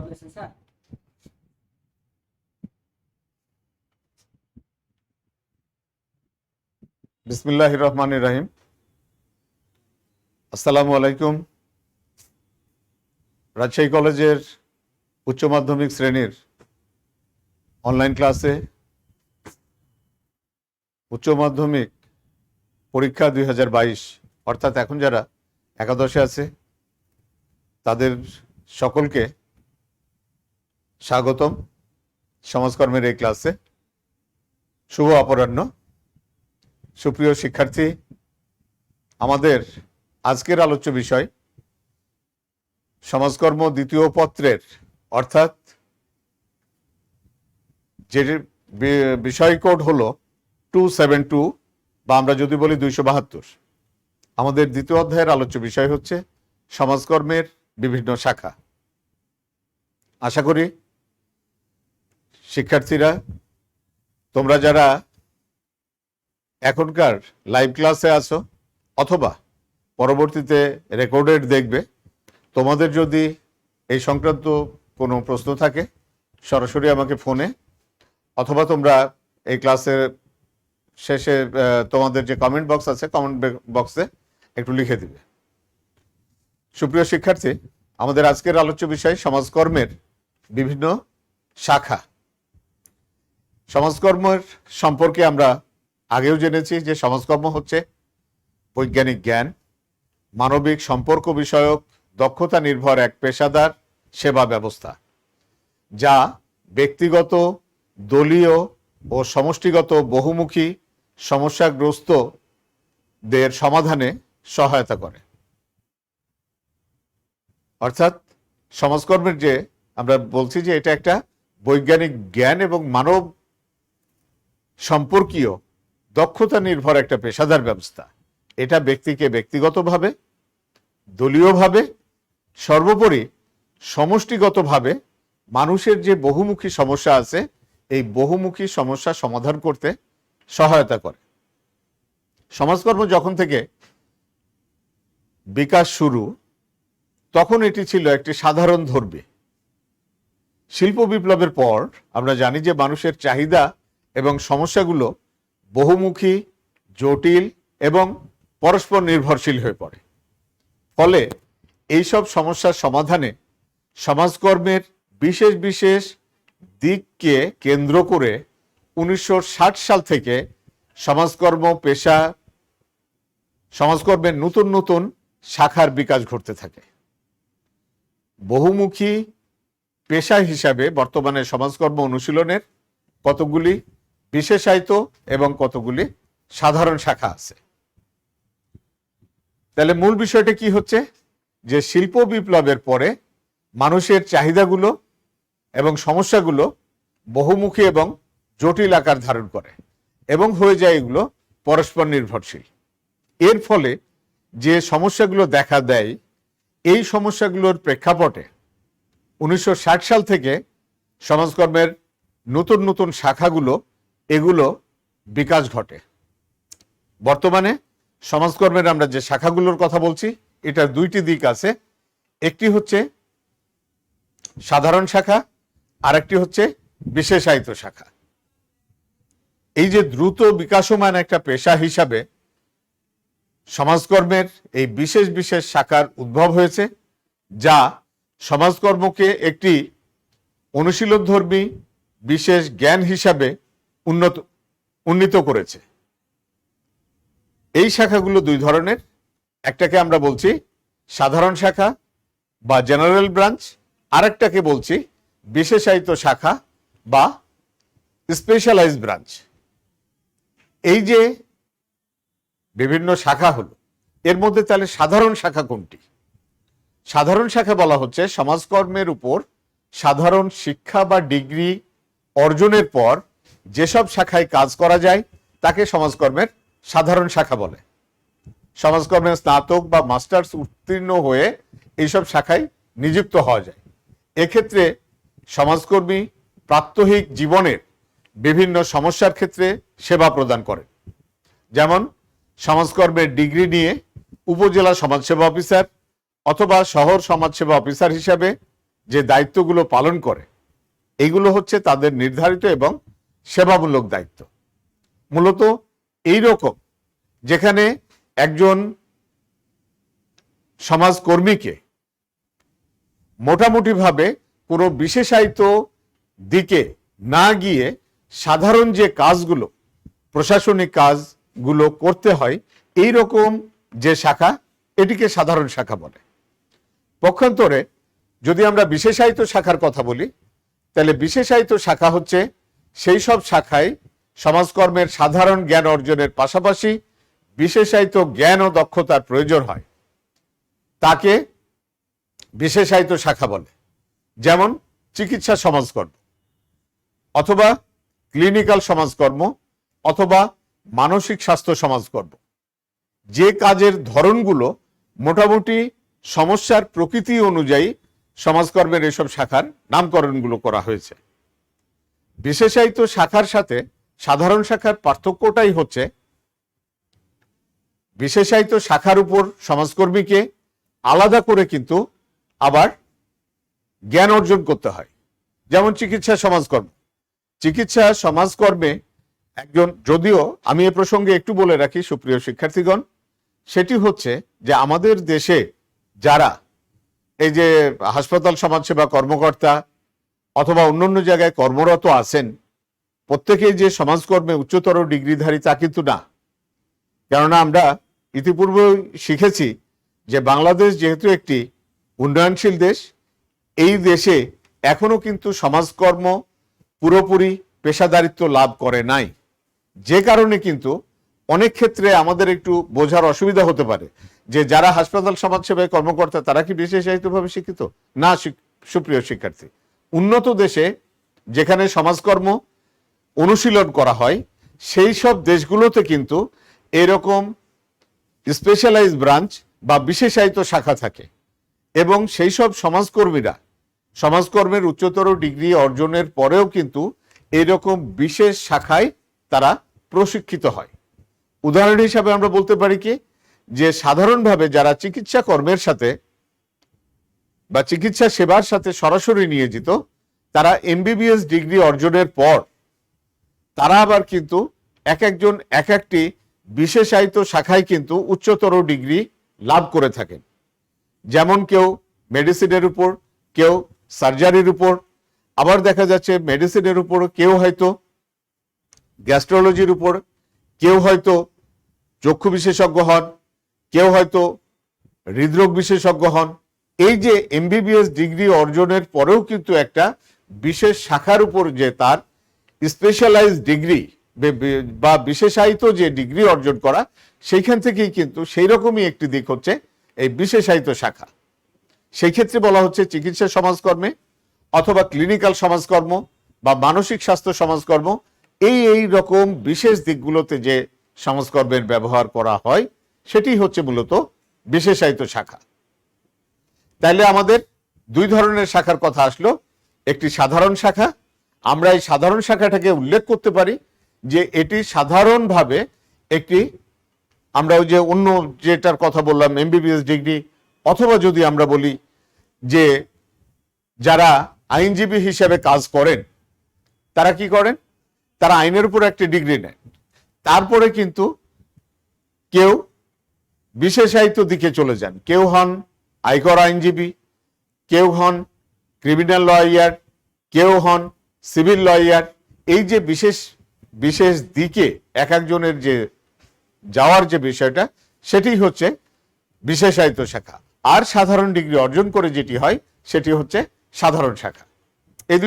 বলতেছেন স্যার। বিসমিল্লাহির রহমানির রহিম। আসসালামু আলাইকুম। রাজশাহী কলেজের উচ্চ মাধ্যমিক শ্রেণীর অনলাইন ক্লাসে উচ্চ মাধ্যমিক পরীক্ষা 2022 অর্থাৎ এখন যারা একাদশে আছে তাদের সকলকে স্বাগতম সমাজকর্মের এই ক্লাসে। শুভ অপরাহ্ন। সুপ্রিয় শিক্ষার্থী, আমাদের আজকের আলোচ্য বিষয় সমাজকর্ম দ্বিতীয় পত্রের অর্থাৎ যে বিষয় কোড হলো 272 বা আমরা যদি বলি 272। আমাদের দ্বিতীয় অধ্যায়ের আলোচ্য বিষয় হচ্ছে সমাজকর্মের বিভিন্ন শাখা। আশা করি শিক্ষার্থীরা তোমরা যারা এখনকার লাইভ ক্লাসে আছো অথবা পরবর্তীতে রেকর্ডেড দেখবে, তোমাদের যদি এই সংক্রান্ত কোনো প্রশ্ন থাকে সরাসরি আমাকে ফোনে অথবা তোমরা এই ক্লাসের শেষে তোমাদের যে কমেন্ট বক্স আছে কমেন্ট বক্সে একটু লিখে দিবে। সুপ্রিয় শিক্ষার্থী, আমাদের আজকের আলোচ্য বিষয় সমাজকর্মের বিভিন্ন শাখা। সমাজকর্মের সম্পর্কে আমরা আগেও জেনেছি যে সমাজকর্ম হচ্ছে বৈজ্ঞানিক জ্ঞান, মানবিক সম্পর্ক বিষয়ক দক্ষতা নির্ভর এক পেশাদার সেবা ব্যবস্থা, যা ব্যক্তিগত, দলীয় ও সমষ্টিগত বহুমুখী সমস্যাগ্রস্তদের সমাধানে সহায়তা করে। অর্থাৎ সমাজকর্মের যে আমরা বলছি যে এটা একটা বৈজ্ঞানিক জ্ঞান এবং মানব সম্পর্কীয় দক্ষতা নির্ভর একটা পেশাদার ব্যবস্থা। এটা ব্যক্তিকে ব্যক্তিগতভাবে, দলীয়ভাবে, সর্বোপরি সমষ্টিগতভাবে মানুষের যে বহুমুখী সমস্যা আছে এই বহুমুখী সমস্যা সমাধান করতে সহায়তা করে। সমাজকর্ম যখন থেকে বিকাশ শুরু তখন এটি ছিল একটি সাধারণ ধর্মী। শিল্প বিপ্লবের পর আমরা জানি যে মানুষের চাহিদা এবং সমস্যাগুলো বহুমুখী, জটিল এবং পরস্পর নির্ভরশীল হয়ে পড়ে। ফলে এইসব সমস্যার সমাধানে সমাজকর্মের বিশেষ বিশেষ দিককে কেন্দ্র করে 1960 সাল থেকে সমাজকর্মের নতুন নতুন শাখার বিকাশ ঘটতে থাকে। বহুমুখী পেশা হিসাবে বর্তমানে সমাজকর্ম অনুশীলনের কতগুলি বিশেষায়িত এবং কতগুলি সাধারণ শাখা আছে। তাহলে মূল বিষয়টা কি হচ্ছে যে শিল্প বিপ্লবের পরে মানুষের চাহিদাগুলো এবং সমস্যাগুলো বহুমুখী এবং জটিল আকার ধারণ করে এবং হয়ে যায় এগুলো পরস্পর নির্ভরশীল। এর ফলে যে সমস্যাগুলো দেখা দেয় এই সমস্যাগুলোর প্রেক্ষাপটে 1960 সাল থেকে সমাজকর্মের নতুন নতুন শাখাগুলো এগুলো বিকাশ ঘটে। বর্তমানে সমাজকর্মের আমরা যে শাখাগুলোর কথা বলছি এটার দুইটি দিক আছে। একটি হচ্ছে সাধারণ শাখা, আরেকটি হচ্ছে বিশেষায়িত শাখা। এই যে দ্রুত বিকাশমান একটা পেশা হিসাবে সমাজকর্মের এই বিশেষ বিশেষ শাখার উদ্ভব হয়েছে, যা সমাজকর্মকে একটি অনুশীলনধর্মী বিশেষ জ্ঞান হিসাবে উন্নীত করেছে। এই শাখাগুলো দুই ধরনের। একটাকে আমরা বলছি সাধারণ শাখা বা জেনারেল ব্রাঞ্চ, আরেকটাকে বলছি বিশেষায়িত শাখা বা স্পেশালাইজ ব্রাঞ্চ। এই যে বিভিন্ন শাখা হলো এর মধ্যে তাহলে সাধারণ শাখা কোনটি? সাধারণ শাখা বলা হচ্ছে সমাজকর্মের উপর সাধারণ শিক্ষা বা ডিগ্রি অর্জনের পর যেসব শাখায় কাজ করা যায় তাকে সমাজকর্মের সাধারণ শাখা বলে। সমাজকর্মের স্নাতক বা মাস্টার্স উত্তীর্ণ হয়ে এইসব শাখায় নিযুক্ত হওয়া যায়। এক্ষেত্রে সমাজকর্মী প্রাত্যহিক জীবনের বিভিন্ন সমস্যার ক্ষেত্রে সেবা প্রদান করে। যেমন সমাজকর্মের ডিগ্রি নিয়ে উপজেলা সমাজসেবা অফিসার অথবা শহর সমাজসেবা অফিসার হিসাবে যে দায়িত্বগুলো পালন করে এগুলো হচ্ছে তাদের নির্ধারিত এবং সেবামূলক দায়িত্ব। মূলত এই রকম যেখানে একজন সমাজকর্মীকে মোটামুটিভাবে কোনো বিশেষায়িত দিকে না গিয়ে সাধারণ যে কাজগুলো, প্রশাসনিক কাজগুলো করতে হয়, এই রকম যে শাখা, এটিকে সাধারণ শাখা বলে। পক্ষান্তরে যদি আমরা বিশেষায়িত শাখার কথা বলি, তাহলে বিশেষায়িত শাখা হচ্ছে সেই সব শাখায় সমাজকর্মের সাধারণ জ্ঞান অর্জনের পাশাপাশি বিশেষায়িত জ্ঞান ও দক্ষতার প্রয়োজন হয়, তাকে বিশেষায়িত শাখা বলে। যেমন চিকিৎসা সমাজকর্ম অথবা ক্লিনিক্যাল সমাজকর্ম অথবা মানসিক স্বাস্থ্য সমাজকর্ম, যে কাজের ধরনগুলো মোটামুটি সমস্যার প্রকৃতি অনুযায়ী সমাজকর্মের এসব শাখার নামকরণগুলো করা হয়েছে। বিশেষায়িত শাখার সাথে সাধারণ শাখার পার্থক্যটাই হচ্ছে বিশেষায়িত শাখার উপর সমাজকর্মীকে আলাদা করে কিন্তু আবার জ্ঞান অর্জন করতে হয়। যেমন চিকিৎসা সমাজকর্ম, চিকিৎসা সমাজকর্মে একজন, যদিও আমি এ প্রসঙ্গে একটু বলে রাখি সুপ্রিয় শিক্ষার্থীগণ, সেটি হচ্ছে যে আমাদের দেশে যারা এই যে হাসপাতাল সমাজসেবা কর্মকর্তা অথবা অন্যান্য জায়গায় কর্মরত আছেন, প্রত্যেকেই যে সমাজকর্মে উচ্চতর ডিগ্রিধারী তা কিন্তু না। কেননা আমরা ইতিপূর্বে শিখেছি যে বাংলাদেশ যেহেতু একটি উন্নয়নশীল দেশ, এই দেশে এখনো কিন্তু সমাজকর্ম পুরোপুরি পেশাদারিত্ব লাভ করে নাই, যে কারণে কিন্তু অনেক ক্ষেত্রে আমাদের একটু বোঝার অসুবিধা হতে পারে যে যারা হাসপাতাল সমাজসেবায় কর্মকর্তা তারা কি বিশেষায়িতভাবে শিক্ষিত না। সুপ্রিয় শিক্ষার্থী, উন্নত দেশে যেখানে সমাজকর্ম অনুশীলন করা হয় সেই সব দেশগুলোতে কিন্তু এরকম স্পেশালাইজ ব্রাঞ্চ বা বিশেষায়িত শাখা থাকে এবং সেই সব সমাজকর্মীরা সমাজকর্মের উচ্চতর ডিগ্রি অর্জনের পরেও কিন্তু এরকম বিশেষ শাখায় তারা প্রশিক্ষিত হয়। উদাহরণ হিসাবে আমরা বলতে পারি কি যে সাধারণভাবে যারা চিকিৎসা কর্মের সাথে বা চিকিৎসা সেবার সাথে সরাসরি নিয়োজিত, তারা এমবিবিএস ডিগ্রি অর্জনের পর তারা আবার কিন্তু এক একজন এক একটি বিশেষায়িত শাখায় কিন্তু উচ্চতর ডিগ্রি লাভ করে থাকেন। যেমন কেউ মেডিসিনের উপর, কেউ সার্জারির উপর, আবার দেখা যাচ্ছে মেডিসিনের উপর কেউ হয়তো গ্যাস্ট্রোলজির উপর, কেউ হয়তো চক্ষু বিশেষজ্ঞ হন, কেউ হয়তো হৃদরোগ বিশেষজ্ঞ হন। এই যে এমবিবিএস ডিগ্রি অর্জনের পরেও কিন্তু একটা বিশেষ শাখার উপর যে তার স্পেশালাইজ ডিগ্রি বা বিশেষায়িত যে ডিগ্রি অর্জন করা, সেইখান থেকেই কিন্তু সেই রকমই একটি দিক হচ্ছে এই বিশেষায়িত শাখা। সেই ক্ষেত্রে বলা হচ্ছে চিকিৎসা সমাজকর্মে অথবা ক্লিনিক্যাল সমাজকর্ম বা মানসিক স্বাস্থ্য সমাজকর্ম, এই রকম বিশেষ দিকগুলোতে যে সমাজকর্মের ব্যবহার করা হয় সেটি হচ্ছে মূলত বিশেষায়িত শাখা। তাইলে আমাদের দুই ধরনের শাখার কথা আসলো, একটি সাধারণ শাখা। আমরা এই সাধারণ শাখাটাকে উল্লেখ করতে পারি যে এটি সাধারণভাবে একটি, আমরা ওই যে অন্য যেটার কথা বললাম এমবিবিএস ডিগ্রি, অথবা যদি আমরা বলি যে যারা আইনজীবী হিসেবে কাজ করেন তারা কি করেন, তারা আইনের উপর একটি ডিগ্রি নেন, তারপরে কিন্তু কেউ বিশেষায়িত দিকে চলে যান, কেউ হন আয়কর আইনজীবী, কেউ হন ক্রিমিনাল লয়ার, কেউ হন সিভিল লয়ার। এই যে বিশেষ বিশেষ দিকে এক একজনের যে যাওয়ার যে বিষয়টা, সেটি হচ্ছে বিশেষায়িত শাখা। আর সাধারণ ডিগ্রি অর্জন করে যেটি হয় সেটি হচ্ছে সাধারণ শাখা। এই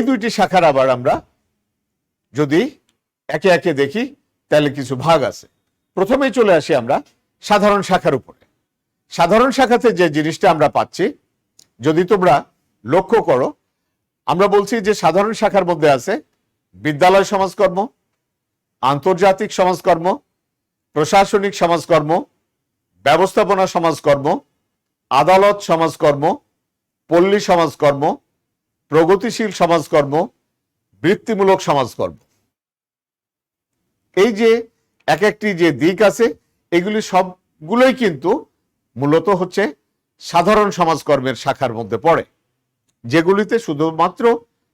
দুইটি শাখার আবার আমরা যদি একে একে দেখি তাহলে কিছু ভাগ আছে। প্রথমেই চলে আসি আমরা সাধারণ শাখার উপরে। সাধারণ শাখাতে যে জিনিসটা আমরা পাচ্ছি, যদি তোমরা লক্ষ্য করো, আমরা বলছি যে সাধারণ শাখার মধ্যে আছে বিদ্যালয় সমাজকর্ম, আন্তর্জাতিক সমাজকর্ম, প্রশাসনিক সমাজকর্ম, ব্যবস্থাপনা সমাজকর্ম, আদালত সমাজকর্ম, পল্লী সমাজকর্ম, প্রগতিশীল সমাজকর্ম, বৃত্তিমূলক সমাজকর্ম। এই যে এক একটি যে দিক আছে, এগুলি সবগুলোই কিন্তু মূলত হচ্ছে সাধারণ সমাজকর্মের শাখার মধ্যে পড়ে, যেগুলিতে শুধুমাত্র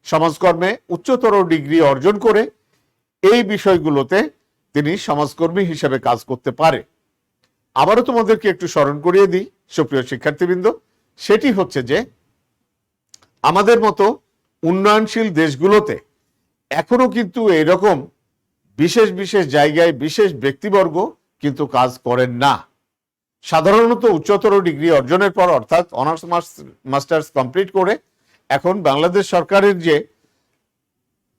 সমাজকর্মে উচ্চতর ডিগ্রি অর্জন করে এই বিষয়গুলোতে তিনি সমাজকর্মী হিসেবে কাজ করতে পারে। আবারও তোমাদেরকে একটু স্মরণ করিয়ে দিই সুপ্রিয় শিক্ষার্থীবৃন্দ, সেটি হচ্ছে যে আমাদের মতো উন্নয়নশীল দেশগুলোতে এখনো কিন্তু এরকম বিশেষ বিশেষ জায়গায় বিশেষ ব্যক্তিবর্গ কিন্তু কাজ করেন না। সাধারণত উচ্চতর ডিগ্রি অর্জনের পর অর্থাৎ অনার্স মাস্টার্স কমপ্লিট করে এখন বাংলাদেশ সরকারের যে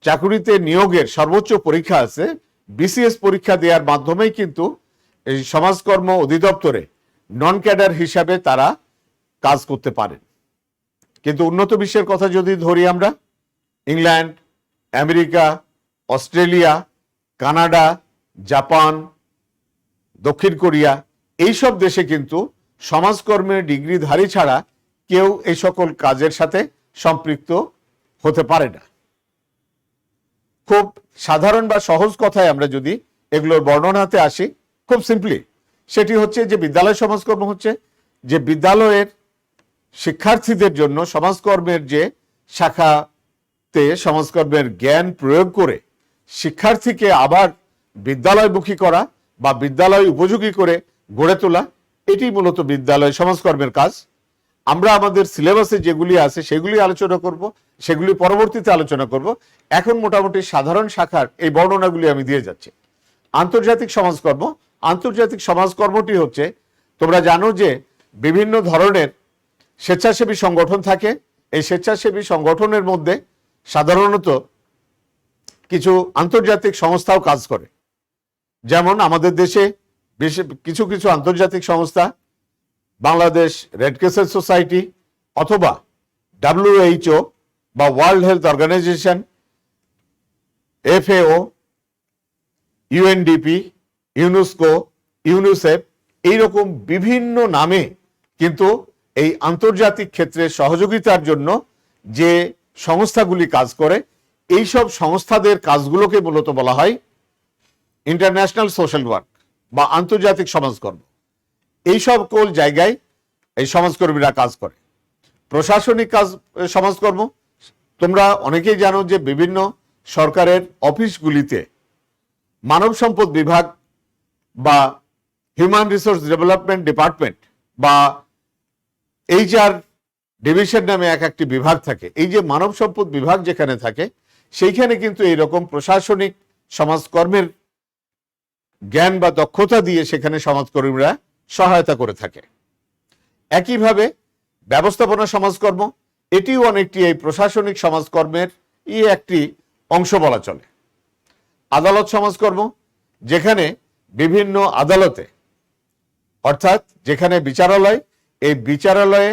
চাকুরিতে নিয়োগের সর্বোচ্চ পরীক্ষা আছে, বিসিএস পরীক্ষা দেওয়ার মাধ্যমেই কিন্তু এই সমাজকর্ম অধিদপ্তরে নন ক্যাডার হিসাবে তারা কাজ করতে পারেন। কিন্তু উন্নত বিশ্বের কথা যদি ধরি আমরা, England, America, Australia, Canada, Japan, দক্ষিণ কোরিয়া, এইসব দেশে কিন্তু সমাজকর্মের ডিগ্রিধারী ছাড়া কেউ এই সকল কাজের সাথে সম্পৃক্ত হতে পারে না। খুব সাধারণ বা সহজ কথায় আমরা যদি এগুলোর বর্ণনাতে আসি, খুব সিম্পলি সেটি হচ্ছে যে বিদ্যালয় সমাজকর্ম হচ্ছে যে বিদ্যালয়ের শিক্ষার্থীদের জন্য সমাজকর্মের যে শাখাতে সমাজকর্মের জ্ঞান প্রয়োগ করে শিক্ষার্থীকে আবার বিদ্যালয়মুখী করা বা বিদ্যালয় উপযোগী করে গড়ে তোলা, এটি মূলত বিদ্যালয় সমাজকর্মের কাজ। আমরা আমাদের সিলেবাসে যেগুলি আছে সেগুলি আলোচনা করব, সেগুলি পরবর্তীতে আলোচনা করব। এখন মোটামুটি সাধারণ শাখার এই বর্ণনাগুলি আমি দিয়ে যাচ্ছি। আন্তর্জাতিক সমাজকর্ম, আন্তর্জাতিক সমাজকর্মটি হচ্ছে, তোমরা জানো যে বিভিন্ন ধরনের স্বেচ্ছাসেবী সংগঠন থাকে। এই স্বেচ্ছাসেবী সংগঠনের মধ্যে সাধারণত কিছু আন্তর্জাতিক সংস্থাও কাজ করে। যেমন আমাদের দেশে কিছু কিছু আন্তর্জাতিক সংস্থা, বাংলাদেশ রেড ক্রিসেন্ট সোসাইটি অথবা WHO বা world health organization, FAO, UNDP, UNESCO, UNICEF, এইরকম বিভিন্ন নামে কিন্তু এই আন্তর্জাতিক ক্ষেত্রে সহযোগিতার জন্য যে সংস্থাগুলি কাজ করে, এইসব সংস্থাদের কাজগুলোকে মূলত বলা হয় ইন্টারন্যাশনাল সোশ্যাল ওয়ার্ক বা আন্তর্জাতিক সমাজকর্ম। এই সকল জায়গায় এই সমাজকর্মীরা কাজ করে। প্রশাসনিক কাজ সমাজকর্ম, তোমরা অনেকেই জানো যে বিভিন্ন সরকারের অফিসগুলিতে মানব সম্পদ বিভাগ বা হিউম্যান রিসোর্স ডেভেলপমেন্ট ডিপার্টমেন্ট বা HR ডিভিশন নামে এক একটি বিভাগ থাকে। এই যে মানব সম্পদ বিভাগ যেখানে থাকে সেইখানে কিন্তু এইরকম প্রশাসনিক সমাজকর্মের জ্ঞান বা দক্ষতা দিয়ে সেখানে সমাজকর্মীরা সহায়তা করে থাকে। একইভাবে ব্যবস্থাপনা সমাজকর্ম, এটিও অনেকটি এই প্রশাসনিক সমাজকর্মের একটি অংশ বলা চলে। আদালত সমাজকর্ম, যেখানে বিভিন্ন আদালতে অর্থাৎ যেখানে বিচারালয়, এই বিচারালয়ে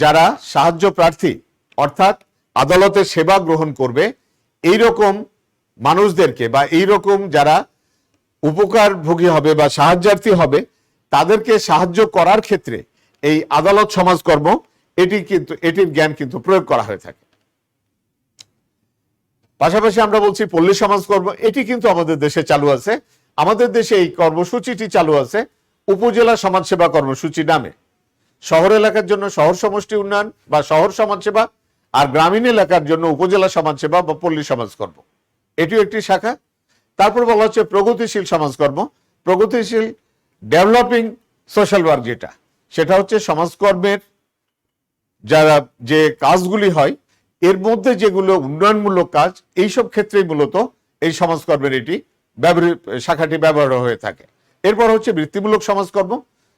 যারা সাহায্য প্রার্থী অর্থাৎ আদালতের সেবা গ্রহণ করবে এইরকম মানুষদেরকে বা এইরকম যারা উপকারভোগী হবে বা সাহায্যার্থী হবে তাদেরকে সাহায্য করার ক্ষেত্রে এই আদালত সমাজকর্ম এটির জ্ঞান কিন্তু প্রয়োগ করা হয়ে থাকে। পাশাপাশি আমরা বলছি পল্লী সমাজকর্ম, এটি কিন্তু আমাদের দেশে চালু আছে। আমাদের দেশে এই কর্মসূচিটি চালু আছে উপজেলা সমাজসেবা কর্মসূচি নামে। শহর এলাকার জন্য শহর সমষ্টি উন্নয়ন বা শহর সমাজসেবা, আর গ্রামীণ এলাকার জন্য উপজেলা সমাজসেবা বা পল্লী সমাজকর্ম, এটিও একটি শাখা। তারপর বলা হচ্ছে প্রগতিশীল সমাজকর্ম, প্রগতিশীল ডেভেলপিং সোশ্যাল ওয়ার্ক, সেটা হচ্ছে সমাজকর্মের যারা যে কাজগুলি হয় এর মধ্যে যেগুলো উন্নয়নমূলক কাজ, এইসব ক্ষেত্রেই মূলত এই সমাজকর্মের এটি শাখাটি ব্যবহার হয়ে থাকে। এরপর হচ্ছে বৃত্তিমূলক সমাজকর্ম,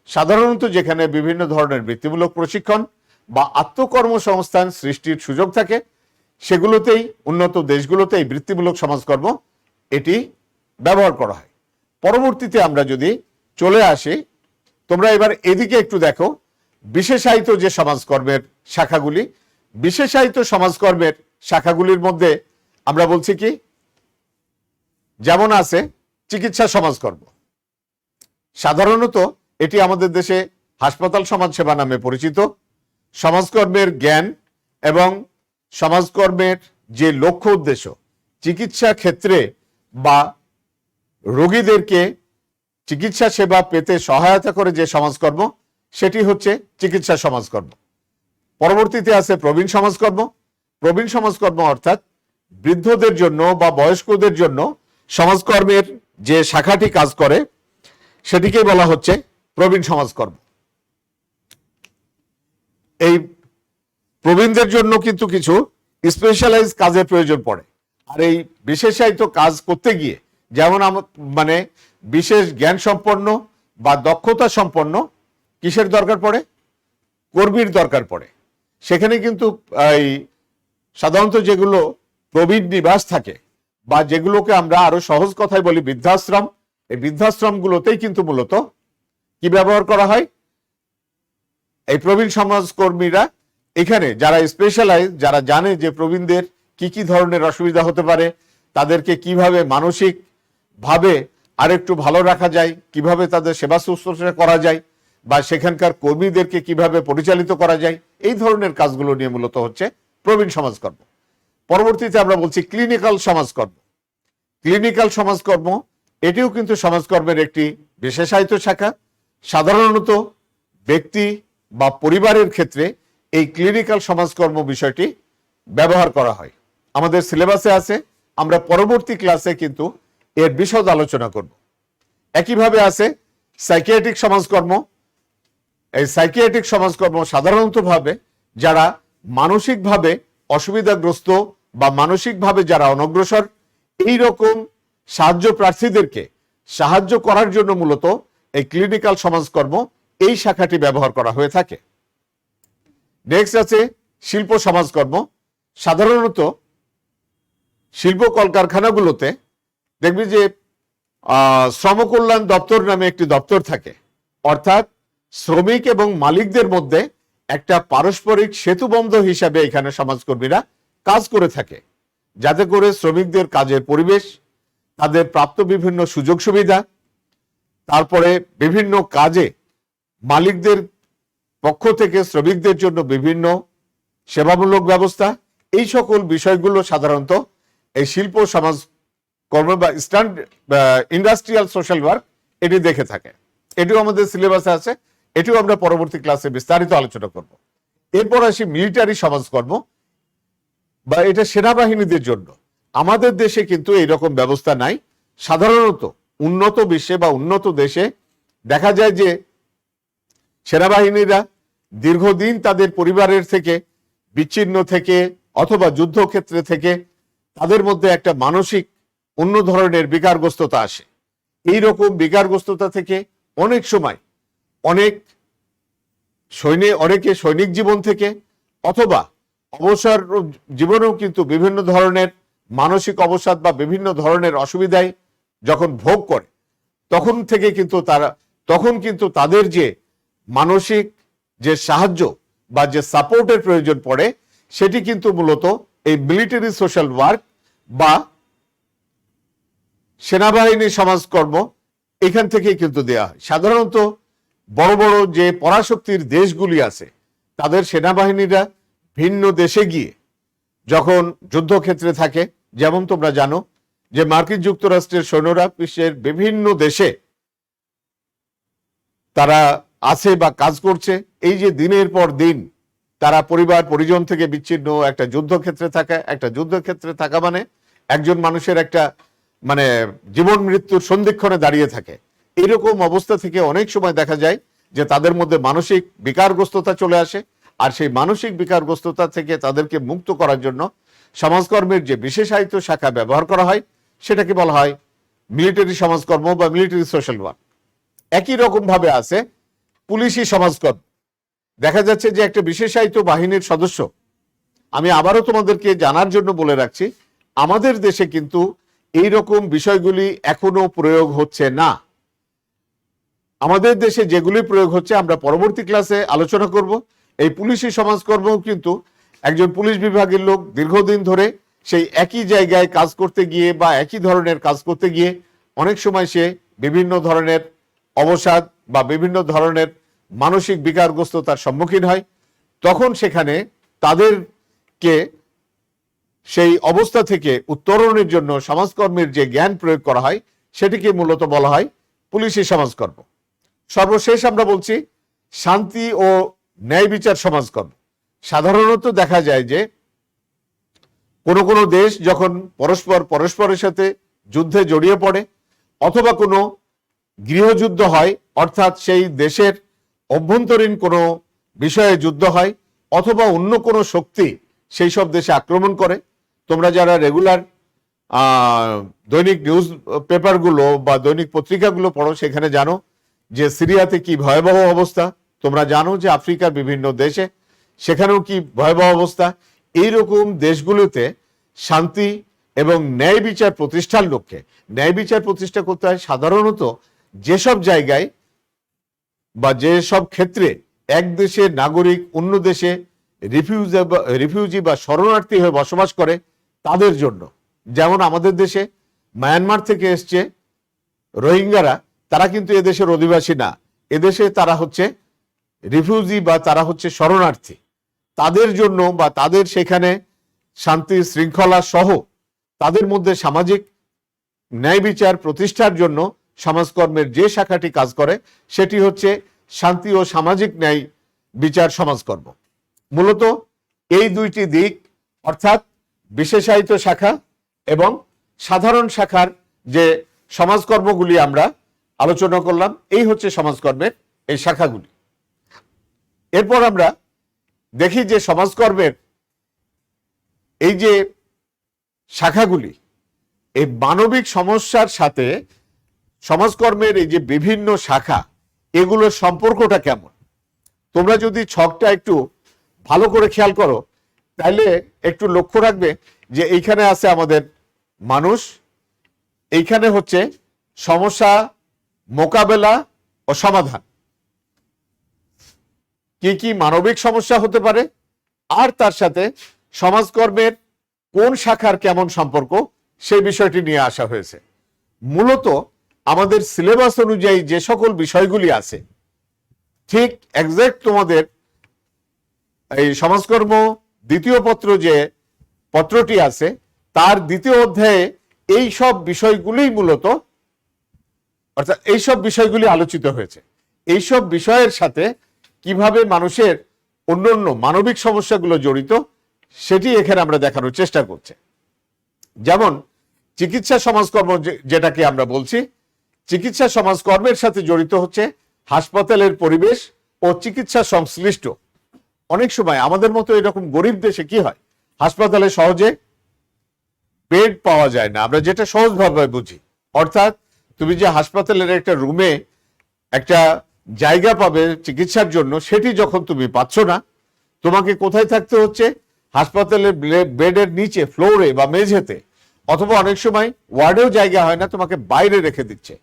সাধারণত যেখানে বিভিন্ন ধরনের বৃত্তিমূলক প্রশিক্ষণ বা আত্মকর্মসংস্থান সৃষ্টির সুযোগ থাকে সেগুলোতেই উন্নত দেশগুলোতে এই বৃত্তিমূলক সমাজকর্ম এটি ব্যবহার করা হয়। পরবর্তীতে আমরা যদি চলে আসি, তোমরা এবার এদিকে একটু দেখো বিশেষায়িত যে সমাজকর্মের শাখাগুলি। বিশেষায়িত সমাজকর্মের শাখাগুলির মধ্যে আমরা বলছি কি, যেমন আছে চিকিৎসা সমাজকর্ম। সাধারণত এটি আমাদের দেশে হাসপাতাল সমাজসেবা নামে পরিচিত। সমাজকর্মের জ্ঞান এবং সমাজকর্মের যে লক্ষ্য উদ্দেশ্য, চিকিৎসা ক্ষেত্রে বা রোগীদেরকে চিকিৎসা সেবা পেতে সহায়তা করে যে সমাজকর্ম, সেটি হচ্ছে চিকিৎসা সমাজকর্ম। পরবর্তীতে আছে প্রবীণ সমাজকর্ম। প্রবীণ সমাজকর্ম অর্থাৎ বৃদ্ধদের জন্য বা বয়স্কদের জন্য সমাজকর্মের যে শাখাটি কাজ করে সেটিকে বলা হচ্ছে প্রবীণ সমাজকর্ম। এই প্রবীণদের জন্য কিন্তু কিছু স্পেশালাইজ কাজের প্রয়োজন পড়ে। আর এই বিশেষায়িত কাজ করতে গিয়ে যেমন মানে বিশেষ জ্ঞান সম্পন্ন বা দক্ষতা সম্পন্ন কিসের দরকার পড়ে? কর্মীর দরকার পড়ে। সেখানে কিন্তু এই সাধারণত যেগুলো প্রবীণ নিবাস থাকে বা যেগুলোকে আমরা আরো সহজ কথায় বলি বৃদ্ধাশ্রম, এই বৃদ্ধাশ্রমগুলোতেই কিন্তু মূলত কি ব্যবহার করা হয়? এই প্রবীণ সমাজকর্মীরা এখানে যারা স্পেশালাইজ, যারা জানে যে প্রবীণদের কি কি ধরনের অসুবিধা হতে পারে, তাদেরকে কিভাবে মানসিক ভাবে আরেকটু ভালো রাখা যায়, কিভাবে তাদের সেবা শুশ্রূষা করা যায় বা সেখানকার কর্মীদেরকে কিভাবে পরিচালিত করা যায়, এই ধরনের কাজগুলো নিয়ে মূলত হচ্ছে প্রবীণ সমাজকর্ম। পরবর্তীতে আমরা বলছি ক্লিনিক্যাল সমাজকর্ম। ক্লিনিক্যাল সমাজকর্ম এটিও কিন্তু সমাজকর্মের একটি বিশেষায়িত শাখা। সাধারণত ব্যক্তি বা পরিবারের ক্ষেত্রে এই ক্লিনিক্যাল সমাজকর্ম বিষয়টি ব্যবহার করা হয়। আমাদের সিলেবাসে আছে, আমরা পরবর্তী ক্লাসে কিন্তু এর বিশদ আলোচনা করব। একইভাবে আছে সাইকিয়াট্রিক সমাজকর্ম। এই সাইকিয়াট্রিক সমাজকর্ম সাধারণত ভাবে যারা মানসিকভাবে অসুবিধাগ্রস্ত বা মানসিকভাবে যারা অনগ্রসর, এই রকম সাহায্য প্রার্থীদেরকে সাহায্য করার জন্য মূলত এই ক্লিনিক্যাল সমাজকর্ম এই শাখাটি ব্যবহার করা হয়ে থাকে। নেক্সট আছে শিল্প সমাজকর্ম। সাধারণত শিল্প কলকারখানাগুলোতে দেখবি যে শ্রম কল্যাণ দপ্তর নামে একটি দপ্তর থাকে, অর্থাৎ শ্রমিক এবং মালিকদের মধ্যে একটা পারস্পরিক সেতুবন্ধ হিসাবে এখানে সমাজকর্মীরা কাজ করে থাকে, যাতে করে শ্রমিকদের কাজের পরিবেশ, তাদের প্রাপ্ত বিভিন্ন সুযোগ সুবিধা, তারপরে বিভিন্ন কাজে মালিকদের পক্ষ থেকে শ্রমিকদের জন্য বিভিন্ন সেবামূলক ব্যবস্থা, এই সকল বিষয়গুলো সাধারণত এই শিল্প সমাজ কর্ম বা ইন্ডাস্ট্রিয়াল সোশ্যাল ওয়ার্ক এটি দেখে থাকে। এটিও আমাদের সিলেবাসে আছে, এটিও আমরা পরবর্তী ক্লাসে বিস্তারিত আলোচনা করব। এরপর আসি মিলিটারি সমাজকর্ম বা এটা সেনাবাহিনীদের জন্য। আমাদের দেশে কিন্তু এইরকম ব্যবস্থা নাই। সাধারণত উন্নত বিশ্বে বা উন্নত দেশে দেখা যায় যে সেনাবাহিনীরা দীর্ঘদিন তাদের পরিবারের থেকে বিচ্ছিন্ন থেকে অথবা যুদ্ধক্ষেত্রে থেকে তাদের মধ্যে একটা মানসিক অন্য ধরনের বিকারগ্রস্ততা আসে। এই রকম বিকারগ্রস্ততা থেকে অনেক সময় অনেকে সৈনিক জীবন থেকে অথবা অবসর জীবনেও কিন্তু বিভিন্ন ধরনের মানসিক অবসাদ বা বিভিন্ন ধরনের অসুবিধায় যখন ভোগ করে তখন কিন্তু তাদের যে মানসিক যে সাহায্য বা যে সাপোর্টের প্রয়োজন পড়ে, সেটি কিন্তু মূলত এই মিলিটারি সোশ্যাল ওয়ার্ক বা সেনাবাহিনী সমাজকর্ম এখান থেকেই কিন্তু দেয়া হয়। সাধারণত বড় বড় যে পরাশক্তির দেশগুলি আছে তাদের সেনাবাহিনীরা ভিন্ন দেশে গিয়ে যখন যুদ্ধক্ষেত্রে থাকে, যেমন তোমরা জানো যে মার্কিন যুক্তরাষ্ট্রের সৈন্যরা বিশ্বের বিভিন্ন দেশে তারা আছে বা কাজ করছে, এই যে দিনের পর দিন তারা পরিবার পরিজন থেকে বিচ্ছিন্ন একটা যুদ্ধক্ষেত্রে থাকা মানে একজন মানুষের একটা মানে জীবন মৃত্যুর সন্ধিক্ষণে দাঁড়িয়ে থাকে। এরকম অবস্থা থেকে অনেক সময় দেখা যায় যে তাদের মধ্যে মানসিক বিকারগ্রস্ততা চলে আসে, আর সেই মানসিক বিকারগ্রস্ততা থেকে তাদেরকে মুক্ত করার জন্য সমাজকর্মের যে বিশেষায়িত শাখা ব্যবহার করা হয় সেটাকে বলা হয় মিলিটারি সমাজকর্ম বা মিলিটারি সোশ্যাল ওয়ার্ক। একই রকম ভাবে আছে পুলিশি সমাজকর্ম। দেখা যাচ্ছে যে একটা বিশেষায়িত বাহিনীর সদস্য, আমি আবারও তোমাদেরকে জানার জন্য বলে রাখছি, আমাদের দেশে কিন্তু এই রকম বিষয়গুলি এখনো প্রয়োগ হচ্ছে না। আমাদের দেশে যেগুলি প্রয়োগ হচ্ছে আমরা পরবর্তী ক্লাসে আলোচনা করব। এই পুলিশি সমাজকর্মও কিন্তু একজন পুলিশ বিভাগের লোক দীর্ঘদিন ধরে সেই একই জায়গায় কাজ করতে গিয়ে বা একই ধরনের কাজ করতে গিয়ে অনেক সময় সে বিভিন্ন ধরনের অবসাদ বা বিভিন্ন ধরনের মানসিক বিকারগ্রস্ততার সম্মুখীন হয়। তখন সেখানে তাদেরকে সেই অবস্থা থেকে উত্তরণের জন্য সমাজকর্মের যে জ্ঞান প্রয়োগ করা হয় সেটিকে মূলত বলা হয় পুলিশি সমাজকর্ম। সর্বশেষ আমরা বলছি শান্তি ও ন্যায় বিচার সমাজকর্ম। সাধারণত দেখা যায় যে কোনো কোনো দেশ যখন পরস্পরের সাথে যুদ্ধে জড়িয়ে পড়ে অথবা কোনো গৃহযুদ্ধ হয়, অর্থাৎ সেই দেশের অভ্যন্তরীণ কোনো বিষয়ে যুদ্ধ হয় অথবা অন্য কোনো শক্তি সেই সব দেশে আক্রমণ করে। তোমরা যারা রেগুলার দৈনিক নিউজ পেপারগুলো বা দৈনিক পত্রিকাগুলো পড়ো সেখানে জানো যে সিরিয়াতে কি ভয়াবহ অবস্থা, তোমরা জানো যে আফ্রিকার বিভিন্ন দেশে সেখানেও কি ভয়াবহ অবস্থা। এইরকম দেশগুলোতে শান্তি এবং ন্যায় বিচার প্রতিষ্ঠার লক্ষ্যে ন্যায় বিচার প্রতিষ্ঠা করতে হয় সাধারণত যেসব জায়গায় বা যেসব ক্ষেত্রে এক দেশের নাগরিক অন্য দেশে রিফিউজি বা শরণার্থী হয়ে বসবাস করে তাদের জন্য। যেমন আমাদের দেশে মায়ানমার থেকে এসছে রোহিঙ্গারা, তারা কিন্তু এদেশের অধিবাসী না, এদেশে তারা হচ্ছে রিফিউজি বা তারা হচ্ছে শরণার্থী। তাদের জন্য বা তাদের সেখানে শান্তি শৃঙ্খলা সহ তাদের মধ্যে সামাজিক ন্যায় বিচার প্রতিষ্ঠার জন্য সমাজকর্মের যে শাখাটি কাজ করে সেটি হচ্ছে শান্তি ও সামাজিক ন্যায় বিচার সমাজকর্ম। মূলত এই দুইটি দিক, অর্থাৎ বিশেষায়িত শাখা এবং সাধারণ শাখার যে সমাজকর্মগুলি আমরা আলোচনা করলাম, এই হচ্ছে সমাজকর্মের এই শাখাগুলি। এরপর আমরা দেখি যে সমাজকর্মের এই যে শাখাগুলি, এই মানবিক সমস্যার সাথে সমাজকর্মের এই যে বিভিন্ন শাখা, এগুলোর সম্পর্কটা কেমন। তোমরা যদি ছকটা একটু ভালো করে খেয়াল করো তাহলে একটু লক্ষ্য রাখবে যে এইখানে আছে আমাদের মানুষ, এইখানে হচ্ছে সমস্যা মোকাবেলা ও সমাধান, কি কি মানবিক সমস্যা হতে পারে, আর তার সাথে সমাজকর্মের কোন শাখার কেমন সম্পর্ক সেই বিষয়টি নিয়ে আসা হয়েছে। মূলত আমাদের সিলেবাস অনুযায়ী যে সকল বিষয়গুলি আছে ঠিক এক্সাক্ট তোমাদের এই সমাজকর্ম দ্বিতীয় পত্র যে পত্রটি আছে তার দ্বিতীয় অধ্যায়ে এই সব বিষয়গুলি মূলত, অর্থাৎ এই সব বিষয়গুলি আলোচিত হয়েছে। এই সব বিষয়ের সাথে কিভাবে মানুষের অন্যান্য মানবিক সমস্যাগুলো জড়িত সেটি এখানে আমরা দেখানোর চেষ্টা করছি। যেমন চিকিৎসা সমাজকর্ম যেটাকে আমরা বলছি, চিকিৎসা সমাজকর্মের সাথে জড়িত হচ্ছে হাসপাতালের পরিবেশ ও চিকিৎসা সংশ্লিষ্ট। অনেক সময় আমাদের মতো এরকম গরিব দেশে কি হয়, হাসপাতালে সহজে বেড পাওয়া যায় না, আমরা যেটা সহজভাবে বুঝি। অর্থাৎ তুমি যে হাসপাতালের একটা রুমে একটা জায়গা পাবে চিকিৎসার জন্য, সেটি যখন তুমি পাচ্ছ না, তোমাকে কোথায় থাকতে হচ্ছে, হাসপাতালের বেডের নিচে ফ্লোরে বা মেঝেতে, অথবা অনেক সময় ওয়ার্ডেও জায়গা হয় না, তোমাকে বাইরে রেখে দিচ্ছে।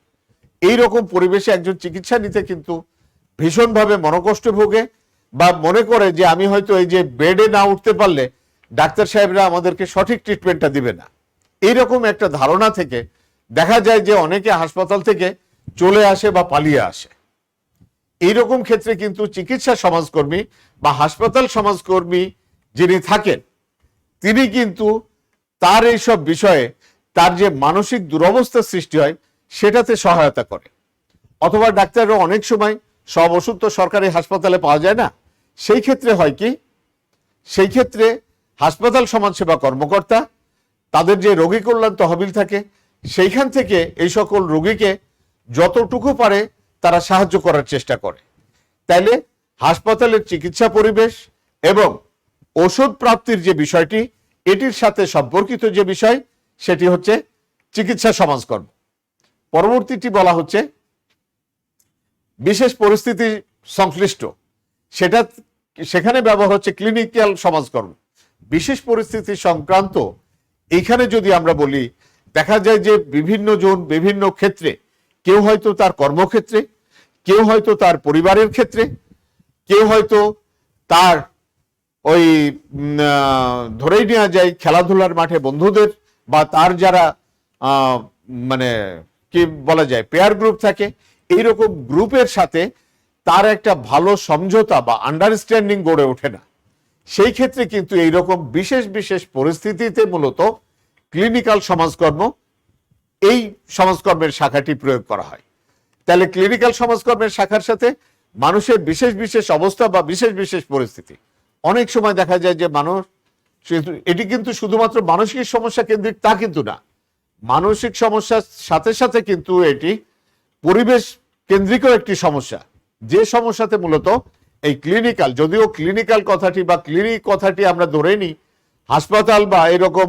এই রকম পরিবেশে একজন চিকিৎসা নিতে কিন্তু ভীষণভাবে মনোকষ্ট ভোগে বা মনে করে যে আমি হয়তো এই যে বেডে না উঠতে পারলে ডাক্তার সাহেবরা আমাদেরকে সঠিক ট্রিটমেন্টটা দিবে না। এইরকম একটা ধারণা থেকে দেখা যায় যে অনেকে হাসপাতাল থেকে চলে আসে বা পালিয়ে আসে। এইরকম ক্ষেত্রে কিন্তু চিকিৎসা সমাজকর্মী বা হাসপাতাল সমাজকর্মী যিনি থাকেন তিনি কিন্তু তার এইসব বিষয়ে তার যে মানসিক দুরবস্থা সৃষ্টি হয় সেটাতে সহায়তা করে। অথবা ডাক্তাররা অনেক সময় সব ওষুধ তো সরকারি হাসপাতালে পাওয়া যায় না, সেই ক্ষেত্রে হয় কি, সেই ক্ষেত্রে হাসপাতাল সমাজসেবা কর্মকর্তা তাদের যে রোগী কল্যাণ তহবিল থাকে সেইখান থেকে এই সকল রোগীকে যতটুকু পারে তারা সাহায্য করার চেষ্টা করে। তাইলে হাসপাতালের চিকিৎসা পরিবেশ এবং ওষুধ প্রাপ্তির যে বিষয়টি, এটির সাথে সম্পর্কিত যে বিষয় সেটি হচ্ছে চিকিৎসা সমাজকর্ম। পরবর্তীটি বলা হচ্ছে বিশেষ পরিস্থিতি সংশ্লিষ্ট, সেখানে ব্যবহার হচ্ছে ক্লিনিক্যাল সমাজকর্ম। বিশেষ পরিস্থিতি সংক্রান্ত এইখানে যদি আমরা বলি, দেখা যায় যে বিভিন্ন জন বিভিন্ন ক্ষেত্রে, কেউ হয়তো তার কর্মক্ষেত্রে, কেউ হয়তো তার পরিবারের ক্ষেত্রে, কেউ হয়তো তার ওই ধরেই নেওয়া যায় খেলাধুলার মাঠে বন্ধুদের বা তার যারা মানে কি বলা যায় পেয়ার গ্রুপ থাকে, এইরকম গ্রুপের সাথে তার একটা ভালো সমঝোতা বা আন্ডারস্ট্যান্ডিং গড়ে ওঠে না। সেই ক্ষেত্রে কিন্তু এইরকম বিশেষ বিশেষ পরিস্থিতিতে মূলত ক্লিনিক্যাল সমাজকর্ম, এই সমাজকর্মের শাখাটি প্রয়োগ করা হয়। তাহলে ক্লিনিক্যাল সমাজকর্মের শাখার সাথে মানুষের বিশেষ বিশেষ অবস্থা বা বিশেষ বিশেষ পরিস্থিতি। অনেক সময় দেখা যায় যে মানুষ, এটি কিন্তু শুধুমাত্র মানসিক সমস্যা কেন্দ্রিক তা কিন্তু না, মানসিক সমস্যার সাথে সাথে কিন্তু এটি পরিবেশ কেন্দ্রিকও একটি সমস্যা, যে সমস্যাতে মূলত এই ক্লিনিক্যাল, যদিও ক্লিনিক্যাল কথাটি বা ক্লিনিক কথাটি আমরা ধরে নিই হাসপাতাল বা এরকম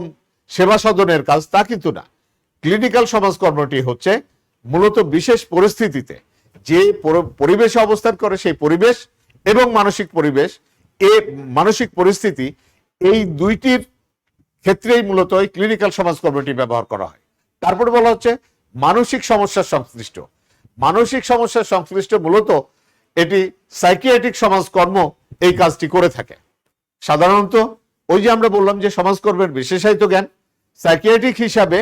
সেবা সদনের কাজ, তা কিন্তু না। ক্লিনিক্যাল সমাজকর্মটি হচ্ছে মূলত বিশেষ পরিস্থিতিতে যে পরিবেশে অবস্থান করে সেই পরিবেশ এবং মানসিক পরিবেশ, মানসিক পরিস্থিতি, এই দুইটির ক্ষেত্রেই মূলত এই ক্লিনিক্যাল সমাজকর্মটি ব্যবহার করা হয়। তারপরে বলা হচ্ছে মানসিক সমস্যার সংশ্লিষ্ট। মানসিক সমস্যার সংশ্লিষ্ট মূলত এটি সাইকিয়াট্রিক সমাজকর্ম এই কাজটি করে থাকে। সাধারণত ওই যে আমরা বললাম যে সমাজকর্মের বিশেষায়িত জ্ঞান, সাইকিয়াট্রিক হিসাবে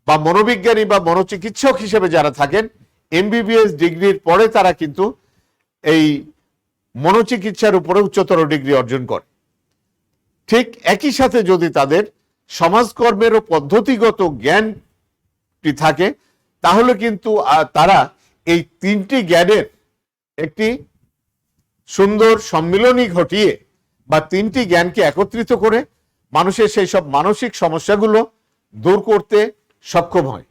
বা মনোবিজ্ঞানী বা মনোচিকিৎসক হিসেবে যারা থাকেন এমবিবিএস ডিগ্রির পরে তারা কিন্তু এই মনোচিকিৎসার উপরে উচ্চতর ডিগ্রি অর্জন করে। ঠিক একই সাথে যদি তাদের সমাজকর্মেরও পদ্ধতিগত জ্ঞানটি থাকে তাহলে কিন্তু তারা এই তিনটি জ্ঞানের একটি সুন্দর সম্মিলনী ঘটিয়ে বা তিনটি জ্ঞানকে একত্রিত করে মানুষের সেই সব মানসিক সমস্যাগুলো দূর করতে সক্ষম হয়।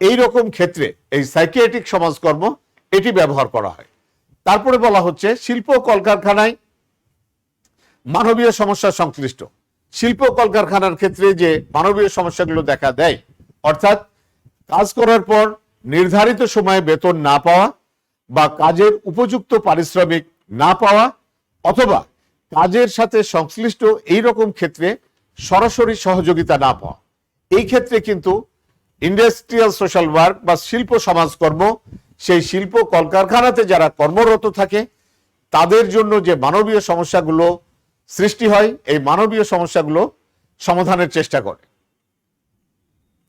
এই রকম ক্ষেত্রে এই সাইকিয়াট্রিক সমাজকর্ম এটি ব্যবহার করা হয়। তারপরে বলা হচ্ছে শিল্প কলকারখানায় মানবীয় সমস্যা সংশ্লিষ্ট। শিল্প কলকারখানার ক্ষেত্রে যে মানবীয় সমস্যাগুলো দেখা দেয়, অর্থাৎ কাজ করার পর নির্ধারিত সময়ে বেতন না পাওয়া বা কাজের উপযুক্ত পারিশ্রমিক না পাওয়া অথবা কাজের সাথে সংশ্লিষ্ট এই রকম ক্ষেত্রে সরাসরি সহযোগিতা না পাওয়া, এই ক্ষেত্রে কিন্তু ইন্ডাস্ট্রিয়াল সোশ্যাল ওয়ার্ক বা শিল্প সমাজকর্ম সেই শিল্প কলকারখানাতে যারা কর্মরত থাকে তাদের জন্য যে মানবীয় সমস্যাগুলো সৃষ্টি হয় এই মানবীয় সমস্যাগুলো সমাধানের চেষ্টা করে।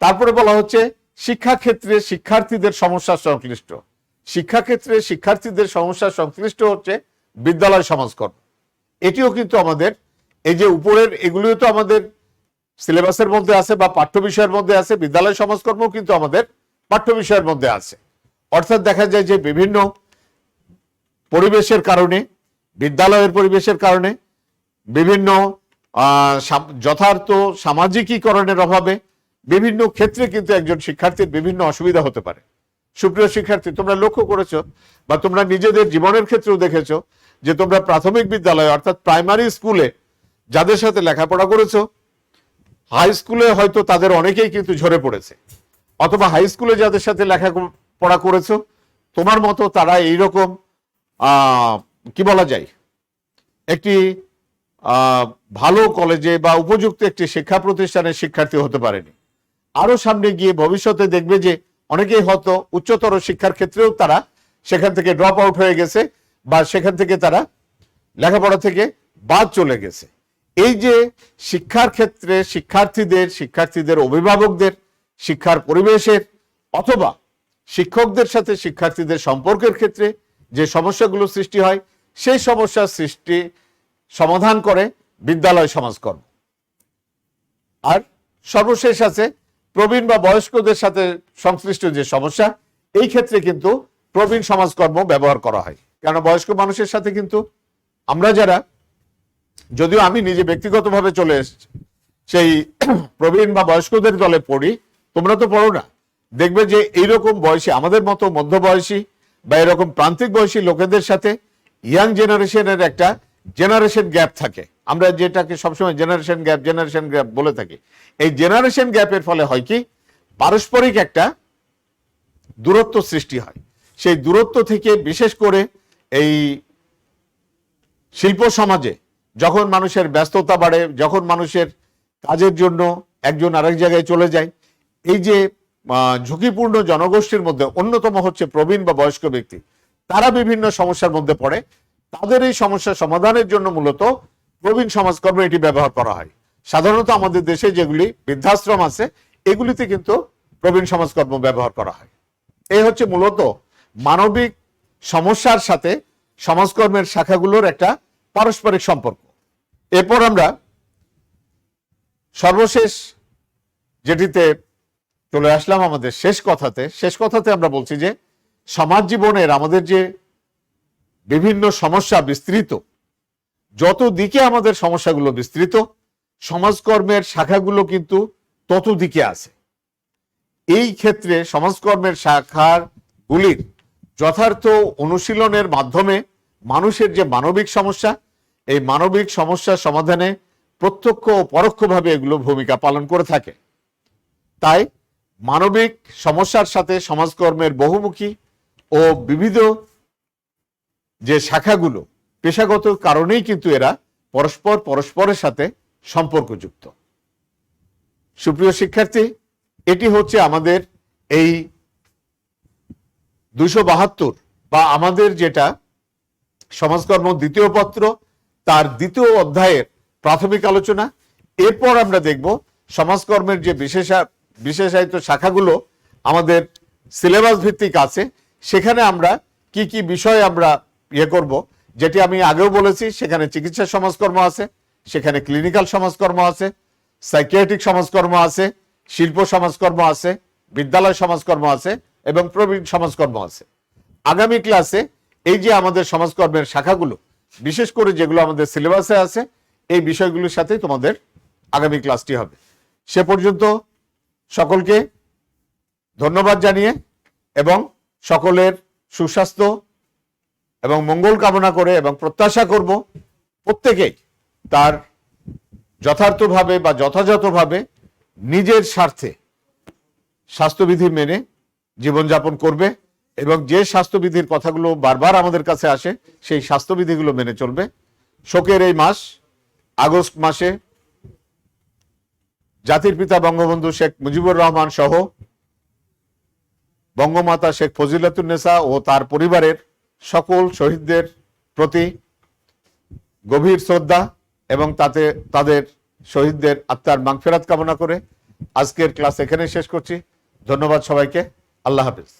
তারপরে বলা হচ্ছে শিক্ষাক্ষেত্রে শিক্ষার্থীদের সমস্যা সংশ্লিষ্ট। শিক্ষাক্ষেত্রে শিক্ষার্থীদের সমস্যা সংশ্লিষ্ট হচ্ছে বিদ্যালয় সমাজকর্ম। এটিও কিন্তু আমাদের এই যে উপরের এগুলিও তো আমাদের সিলেবাসের মধ্যে আছে বা পাঠ্য বিষয়ের মধ্যে আছে, বিদ্যালয় সমাজকর্ম কিন্তু আমাদের পাঠ্য বিষয়ের মধ্যে আছে। অর্থাৎ দেখা যায় যে বিভিন্ন পরিবেশের কারণে, বিদ্যালয়ের পরিবেশের কারণে, বিভিন্ন যথার্থ সামাজিকীকরণের অভাবে বিভিন্ন ক্ষেত্রে কিন্তু একজন শিক্ষার্থীর বিভিন্ন অসুবিধা হতে পারে। সুপ্রিয় শিক্ষার্থী, তোমরা লক্ষ্য করেছো বা তোমরা নিজেদের জীবনের ক্ষেত্রেও দেখেছো যে তোমরা প্রাথমিক বিদ্যালয়ে অর্থাৎ প্রাইমারি স্কুলে যাদের সাথে লেখাপড়া করেছো, হাই স্কুলে হয়তো তাদের অনেকেই কিন্তু ঝরে পড়েছে, অথবা হাই স্কুলে যাদের সাথে লেখাপড়া করেছো তোমার মতো তারা এইরকম কি বলা যায় একটি ভালো কলেজে বা উপযুক্ত একটি শিক্ষা প্রতিষ্ঠানের শিক্ষার্থী হতে পারেনি। আরো সামনে গিয়ে ভবিষ্যতে দেখবে যে অনেকেই হয়তো উচ্চতর শিক্ষার ক্ষেত্রেও তারা সেখান থেকে ড্রপ আউট হয়ে গেছে বা সেখান থেকে তারা লেখাপড়া থেকে বাদ চলে গেছে। এই যে শিক্ষার ক্ষেত্রে শিক্ষার্থীদের অভিভাবকদের শিক্ষার পরিবেশের অথবা শিক্ষকদের সাথে শিক্ষার্থীদের সম্পর্কের ক্ষেত্রে যে সমস্যাগুলো সৃষ্টি হয় সেই সমস্যার সমাধান করে বিদ্যালয় সমাজকর্ম। আর সর্বশেষ আছে প্রবীণ বা বয়স্কদের সাথে সংশ্লিষ্ট যে সমস্যা, এই ক্ষেত্রে কিন্তু প্রবীণ সমাজকর্ম ব্যবহার করা হয়। কেন বয়স্ক মানুষের সাথে কিন্তু আমরা যারা, যদিও আমি নিজে ব্যক্তিগতভাবে চলে এসেছি সেই প্রবীণ বা বয়স্কদের দলে পড়ি, তোমরা তো পড়ো না, দেখবে যে এইরকম বয়সী আমাদের মতো মধ্যবয়সী বা এরকম প্রান্তিক বয়সী লোকেদের সাথে ইয়াং জেনারেশনের একটা জেনারেশন গ্যাপ থাকে। আমরা যেটাকে সবসময় জেনারেশন গ্যাপ বলে থাকি। এই জেনারেশন গ্যাপের ফলে হয় কি পারস্পরিক একটা দূরত্ব সৃষ্টি হয়। সেই দূরত্ব থেকে বিশেষ করে এই শিল্প সমাজে যখন মানুষের ব্যস্ততা বাড়ে, যখন মানুষের কাজের জন্য একজন আরেক জায়গায় চলে যায়, এই যে ঝুঁকিপূর্ণ জনগোষ্ঠীর মধ্যে অন্যতম হচ্ছে প্রবীণ বা বয়স্ক ব্যক্তি, তারা বিভিন্ন সমস্যার মধ্যে পড়ে। তাদের এই সমস্যা সমাধানের জন্য মূলত প্রবীণ সমাজকর্ম এটি ব্যবহার করা হয়। সাধারণত আমাদের দেশে যেগুলি বৃদ্ধাশ্রম আছে এগুলিতে কিন্তু প্রবীণ সমাজকর্ম ব্যবহার করা হয়। এই হচ্ছে মূলত মানবিক সমস্যার সাথে সমাজকর্মের শাখাগুলোর একটা পারস্পরিক সম্পর্ক। এরপর আমরা সর্বশেষ যেটিতে চলে আসলাম আমাদের শেষ কথাতে আমরা বলছি যে সমাজ জীবনের আমাদের যে বিভিন্ন সমস্যা বিস্তৃত, যত দিকে আমাদের সমস্যাগুলো বিস্তৃত, সমাজকর্মের শাখাগুলো কিন্তু তত দিকে আছে। এই ক্ষেত্রে সমাজকর্মের শাখাগুলির যথার্থ অনুশীলনের মাধ্যমে মানুষের যে মানবিক সমস্যা, এই মানবিক সমস্যার সমাধানে প্রত্যক্ষ ও পরোক্ষভাবে এগুলো ভূমিকা পালন করে থাকে। তাই মানবিক সমস্যার সাথে সমাজকর্মের বহুমুখী ও বিবিধ যে শাখাগুলো, পেশাগত কারণেই কিন্তু এরা পরস্পরের সাথে সম্পর্কযুক্ত। সুপ্রিয় শিক্ষার্থী, এটি হচ্ছে আমাদের এই 272 বা আমাদের যেটা সমাজকর্ম দ্বিতীয় পত্র, তার দ্বিতীয় অধ্যায়ের প্রাথমিক আলোচনা। এরপর আমরা দেখব সমাজকর্মের যে বিশেষায়িত শাখাগুলো আমাদের সিলেবাস ভিত্তিক আছে, সেখানে আমরা কি কি বিষয় আমরা করব, যেটি আমি আগেও বলেছি। সেখানে চিকিৎসা সমাজকর্ম আছে, সেখানে ক্লিনিক্যাল সমাজকর্ম আছে, সাইকিয়াট্রিক সমাজকর্ম আছে, শিল্প সমাজকর্ম আছে, বিদ্যালয় সমাজকর্ম আছে এবং প্রবীণ সমাজকর্ম আছে। আগামী ক্লাসে এই যে আমাদের সমাজকর্মের শাখাগুলো, বিশেষ করে যেগুলো আমাদের সিলেবাসে আছে, এই বিষয়গুলোর সাথে তোমাদের আগামী ক্লাসটি হবে। সে পর্যন্ত সকলকে ধন্যবাদ জানিয়ে এবং সকলের সুস্বাস্থ্য এবং মঙ্গল কামনা করে এবং প্রত্যাশা করব প্রত্যেকেই তার যথার্থভাবে বা যথাযথভাবে নিজের স্বার্থে স্বাস্থ্যবিধি মেনে জীবনযাপন করবে এবং যে স্বাস্থ্যবিধির কথাগুলো বারবার আমাদের কাছে আসে সেই স্বাস্থ্যবিধিগুলো মেনে চলবে। শোকের এই মাস, আগস্ট মাসে জাতির পিতা বঙ্গবন্ধু শেখ মুজিবুর রহমান সহ বঙ্গমাতা শেখ ফজিলাতুন্নেসা ও তার পরিবারের সকল শহীদদের প্রতি গভীর শ্রদ্ধা এবং তাদের শহীদদের আত্মার মাগফিরাত কামনা করে আজকের ক্লাস এখানে শেষ করছি। ধন্যবাদ সবাইকে। আল্লাহ হাফেজ।